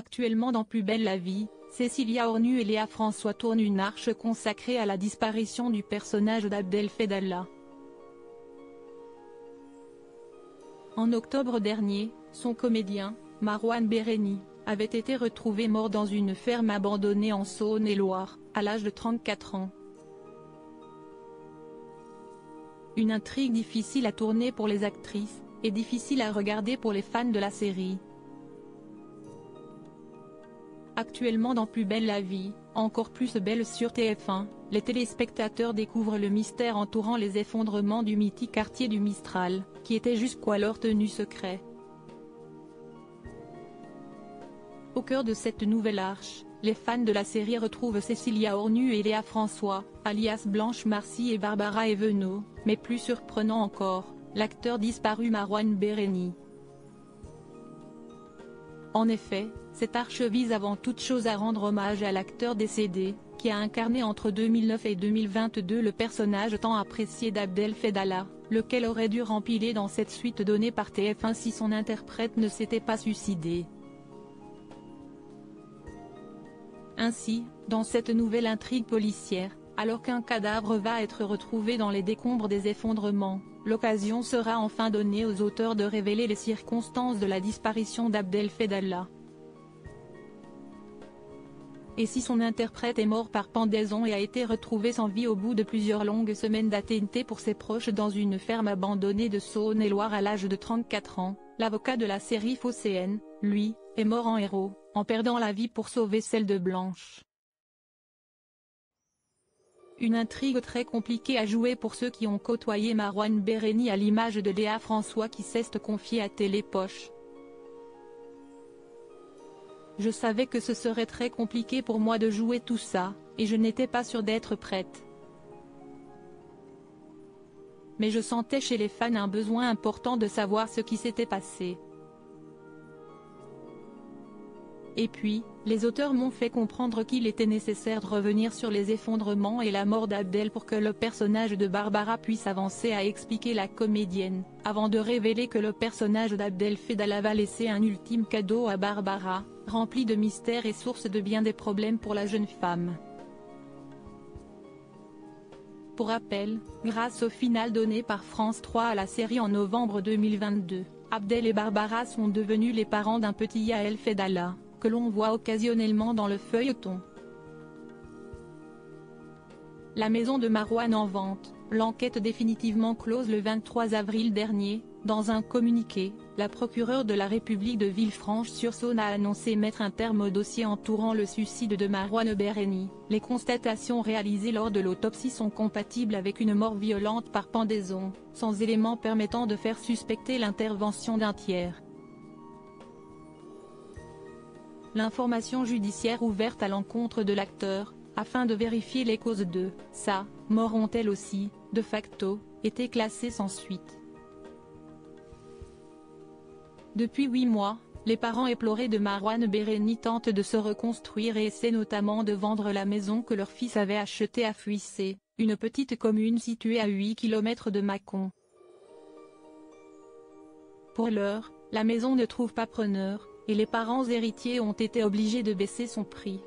Actuellement dans Plus belle la vie, Cécilia Hornu et Léa François tournent une arche consacrée à la disparition du personnage d'Abdel Fedallah. En octobre dernier, son comédien, Marouane Béréni, avait été retrouvé mort dans une ferme abandonnée en Saône-et-Loire, à l'âge de 34 ans. Une intrigue difficile à tourner pour les actrices, et difficile à regarder pour les fans de la série. Actuellement dans Plus belle la vie, encore plus belle sur TF1, les téléspectateurs découvrent le mystère entourant les effondrements du mythique quartier du Mistral, qui était jusqu'alors tenu secret. Au cœur de cette nouvelle arche, les fans de la série retrouvent Cécilia Hornu et Léa François, alias Blanche Marcy et Barbara Evenot, mais plus surprenant encore, l'acteur disparu Marouane Béréni. En effet, cette arche vise avant toute chose à rendre hommage à l'acteur décédé, qui a incarné entre 2009 et 2022 le personnage tant apprécié d'Abdel Fedallah, lequel aurait dû rempiler dans cette suite donnée par TF1 si son interprète ne s'était pas suicidé. Ainsi, dans cette nouvelle intrigue policière, alors qu'un cadavre va être retrouvé dans les décombres des effondrements, l'occasion sera enfin donnée aux auteurs de révéler les circonstances de la disparition d'Abdel Fedallah. Et si son interprète est mort par pendaison et a été retrouvé sans vie au bout de plusieurs longues semaines d'attente pour ses proches dans une ferme abandonnée de Saône-et-Loire à l'âge de 34 ans, l'avocat de la série phocéenne, lui, est mort en héros, en perdant la vie pour sauver celle de Blanche. Une intrigue très compliquée à jouer pour ceux qui ont côtoyé Marouane Béréni à l'image de Léa François qui s'est confiée à Télépoche. Je savais que ce serait très compliqué pour moi de jouer tout ça, et je n'étais pas sûre d'être prête. Mais je sentais chez les fans un besoin important de savoir ce qui s'était passé. Et puis, les auteurs m'ont fait comprendre qu'il était nécessaire de revenir sur les effondrements et la mort d'Abdel pour que le personnage de Barbara puisse avancer, a expliqué la comédienne, avant de révéler que le personnage d'Abdel Fedallah va laisser un ultime cadeau à Barbara, rempli de mystères et source de bien des problèmes pour la jeune femme. Pour rappel, grâce au final donné par France 3 à la série en novembre 2022, Abdel et Barbara sont devenus les parents d'un petit Yael Fedallah, que l'on voit occasionnellement dans le feuilleton. La maison de Marouane en vente, l'enquête définitivement close le 23 avril dernier. Dans un communiqué, la procureure de la République de Villefranche-sur-Saône a annoncé mettre un terme au dossier entourant le suicide de Marouane Béréni. Les constatations réalisées lors de l'autopsie sont compatibles avec une mort violente par pendaison, sans éléments permettant de faire suspecter l'intervention d'un tiers. L'information judiciaire ouverte à l'encontre de l'acteur, afin de vérifier les causes de sa mort ont elles aussi, de facto, été classées sans suite. Depuis 8 mois, les parents éplorés de Marouane Béréni tentent de se reconstruire et essaient notamment de vendre la maison que leur fils avait achetée à Fuissé, une petite commune située à 8 km de Mâcon. Pour l'heure, la maison ne trouve pas preneur, et les parents héritiers ont été obligés de baisser son prix.